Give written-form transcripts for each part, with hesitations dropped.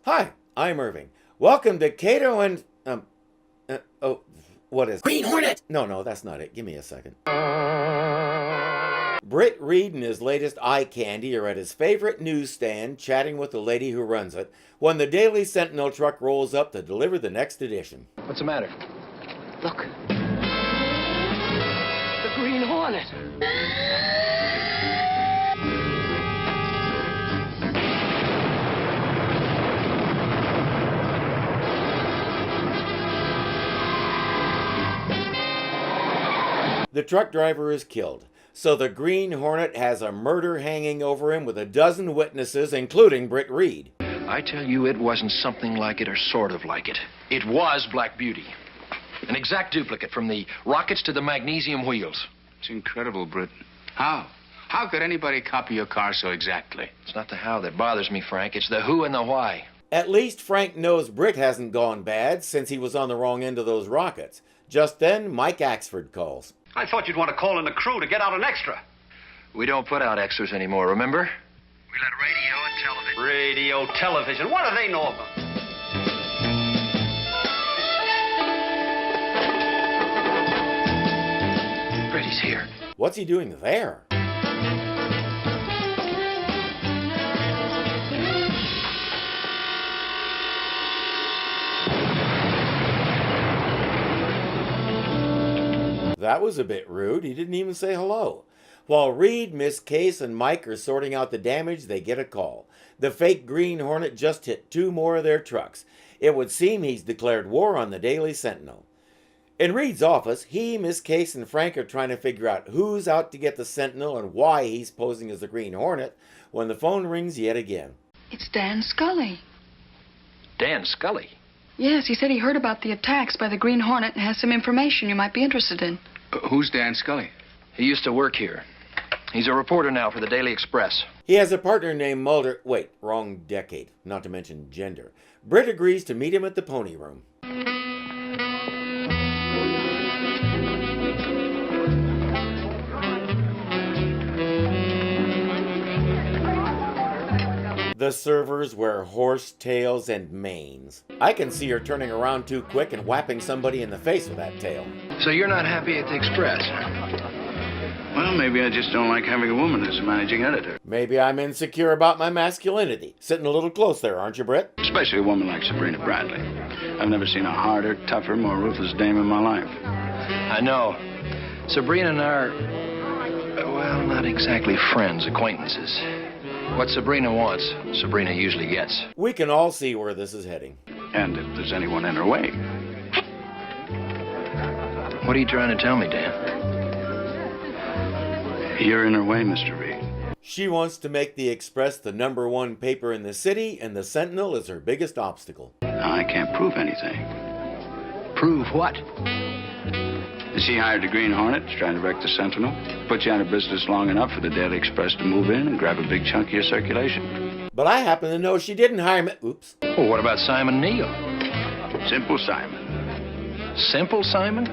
Hi, I'm Irving. Welcome to Kato and, what is it? Green Hornet! No, that's not it. Give me a second. Britt Reed and his latest eye candy are at his favorite newsstand chatting with the lady who runs it when the Daily Sentinel truck rolls up to deliver the next edition. What's the matter? Look. The Green Hornet! The truck driver is killed, so the Green Hornet has a murder hanging over him with a dozen witnesses, including Britt Reed. I tell you, it wasn't something like it or sort of like it. It was Black Beauty. An exact duplicate from the rockets to the magnesium wheels. It's incredible, Britt. How? How could anybody copy your car so exactly? It's not the how that bothers me, Frank. It's the who and the why. At least Frank knows Britt hasn't gone bad since he was on the wrong end of those rockets. Just then, Mike Axford calls. I thought you'd want to call in the crew to get out an extra. We don't put out extras anymore, remember? We let radio and television. Radio, television. What do they know about? Brady's here. What's he doing there? That was a bit rude. He didn't even say hello. While Reed, Miss Case, and Mike are sorting out the damage, they get a call. The fake Green Hornet just hit two more of their trucks. It would seem he's declared war on the Daily Sentinel. In Reed's office, he, Miss Case, and Frank are trying to figure out who's out to get the Sentinel and why he's posing as the Green Hornet when the phone rings yet again. It's Dan Scully. Dan Scully? Yes, he said he heard about the attacks by the Green Hornet and has some information you might be interested in. Who's Dan Scully? He used to work here. He's a reporter now for the Daily Express. He has a partner named Mulder. Wait, wrong decade, not to mention gender. Britt agrees to meet him at the Pony Room. The servers wear horse tails and manes. I can see her turning around too quick and whapping somebody in the face with that tail. So you're not happy at the Express? Well, maybe I just don't like having a woman as a managing editor. Maybe I'm insecure about my masculinity. Sitting a little close there, aren't you, Britt? Especially a woman like Sabrina Bradley. I've never seen a harder, tougher, more ruthless dame in my life. I know. Sabrina and I are, well, not exactly friends, acquaintances. What Sabrina wants, Sabrina usually gets. We can all see where this is heading. And if there's anyone in her way. What are you trying to tell me, Dan? You're in her way, Mr. Reed. She wants to make the Express the #1 paper in the city, and the Sentinel is her biggest obstacle. I can't prove anything. Prove what? She hired the Green Hornet to try to wreck the Sentinel. Put you out of business long enough for the Daily Express to move in and grab a big chunk of your circulation. But I happen to know she didn't hire me. Oops. Well, what about Simon Neal? Simple Simon. Simple Simon?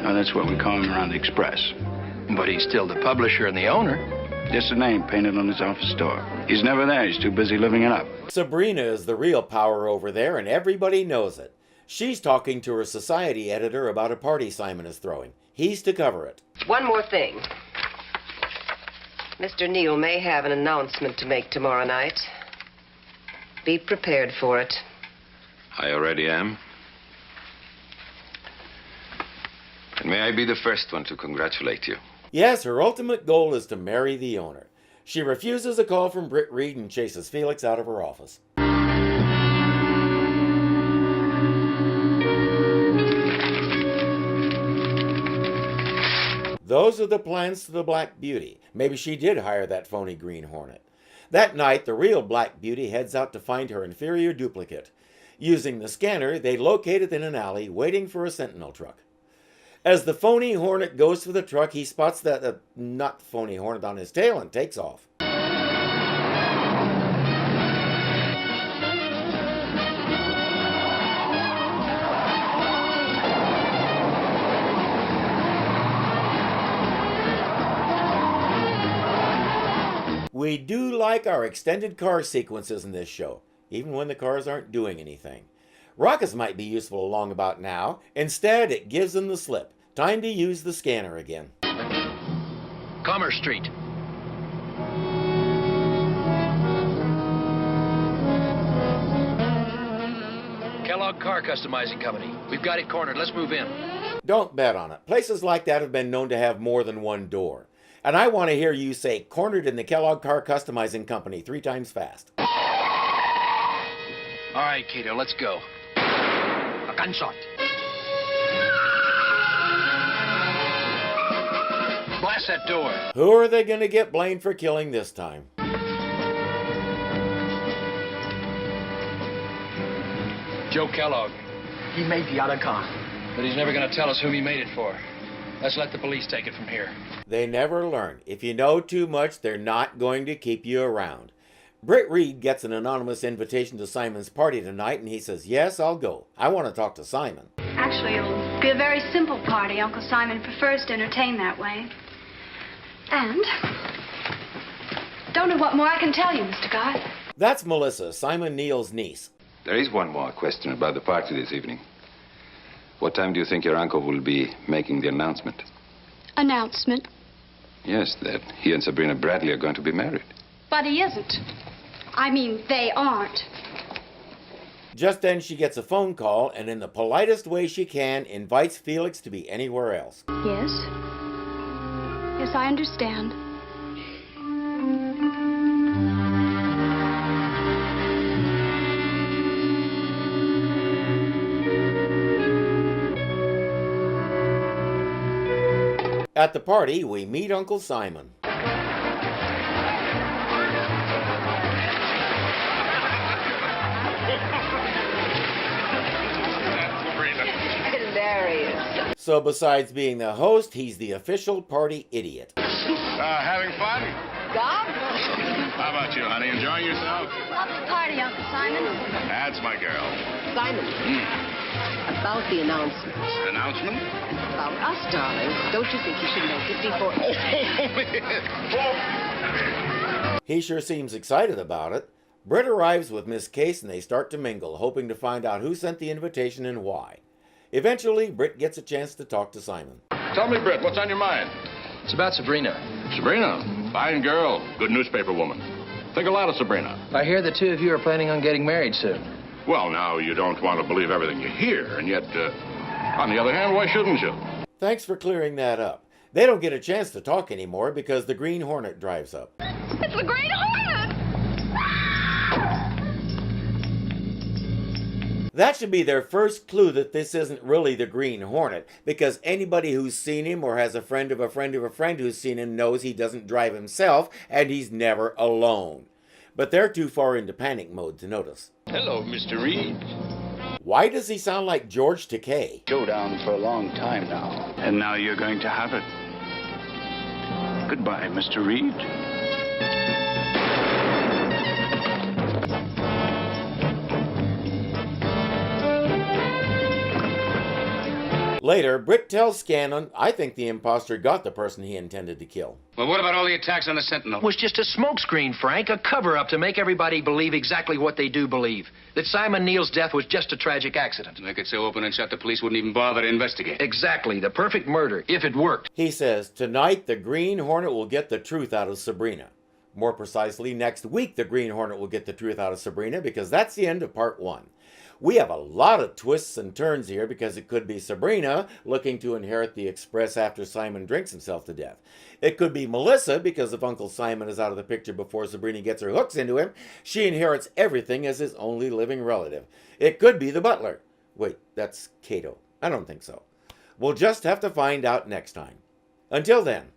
Now, that's what we call him around the Express. But he's still the publisher and the owner. Just a name painted on his office door. He's never there. He's too busy living it up. Sabrina is the real power over there, and everybody knows it. She's talking to her society editor about a party Simon is throwing. He's to cover it. One more thing. Mr. Neal may have an announcement to make tomorrow night. Be prepared for it. I already am. And may I be the first one to congratulate you. Yes, her ultimate goal is to marry the owner. She refuses a call from Britt Reed and chases Felix out of her office. Those are the plans to the Black Beauty. Maybe she did hire that phony Green Hornet. That night, the real Black Beauty heads out to find her inferior duplicate. Using the scanner, they locate it in an alley, waiting for a Sentinel truck. As the phony Hornet goes for the truck, he spots that not phony Hornet on his tail and takes off. We do like our extended car sequences in this show. even when the cars aren't doing anything. Rockets might be useful along about now. Instead, it gives them the slip. Time to use the scanner again. Commerce Street. Kellogg Car Customizing Company. We've got it cornered. Let's move in. Don't bet on it. Places like that have been known to have more than one door. And I want to hear you say cornered in the Kellogg Car Customizing Company 3 times fast. All right, Kato, let's go. A gunshot. Blast that door. Who are they going to get blamed for killing this time? Joe Kellogg. He made the other car. But he's never going to tell us whom he made it for. Let's let the police take it from here. They never learn. If you know too much, they're not going to keep you around. Britt Reed gets an anonymous invitation to Simon's party tonight, and he says, yes, I'll go. I want to talk to Simon. Actually, it'll be a very simple party. Uncle Simon prefers to entertain that way. And don't know what more I can tell you, Mr. Garth. That's Melissa, Simon Neal's niece. There is one more question about the party this evening. What time do you think your uncle will be making the announcement? Announcement? Yes, that he and Sabrina Bradley are going to be married. But he isn't. I mean, they aren't. Just then she gets a phone call, and in the politest way she can, invites Felix to be anywhere else. Yes. Yes, I understand. At the party, we meet Uncle Simon. Hilarious. So besides being the host, he's the official party idiot. Having fun? Bob? How about you, honey? Enjoying yourself? Lovely party, Uncle Simon. That's my girl. Simon. About the announcement. Announcement? About us, darling. Don't you think you should make it before... He sure seems excited about it. Britt arrives with Miss Case and they start to mingle, hoping to find out who sent the invitation and why. Eventually, Britt gets a chance to talk to Simon. Tell me, Britt, what's on your mind? It's about Sabrina. Sabrina, fine girl, good newspaper woman. Think a lot of Sabrina. I hear the two of you are planning on getting married soon. Well, now, you don't want to believe everything you hear, and yet, on the other hand, why shouldn't you? Thanks for clearing that up. They don't get a chance to talk anymore because the Green Hornet drives up. It's the Green Hornet! That should be their first clue that this isn't really the Green Hornet, because anybody who's seen him or has a friend of a friend of a friend who's seen him knows he doesn't drive himself and he's never alone. But they're too far into panic mode to notice. Hello, Mr. Reed. Why does he sound like George Takei? Showdown for a long time now. And now you're going to have it. Goodbye, Mr. Reed. Later, Britt tells Scanlon, I think the imposter got the person he intended to kill. Well, what about all the attacks on the Sentinel? It was just a smokescreen, Frank, a cover-up to make everybody believe exactly what they do believe. That Simon Neal's death was just a tragic accident. To make it so open and shut, the police wouldn't even bother to investigate. Exactly, the perfect murder, if it worked. He says, tonight the Green Hornet will get the truth out of Sabrina. More precisely, next week the Green Hornet will get the truth out of Sabrina, because that's the end of part 1. We have a lot of twists and turns here because it could be Sabrina looking to inherit the Express after Simon drinks himself to death. It could be Melissa because if Uncle Simon is out of the picture before Sabrina gets her hooks into him, she inherits everything as his only living relative. It could be the butler. Wait, that's Kato. I don't think so. We'll just have to find out next time. Until then,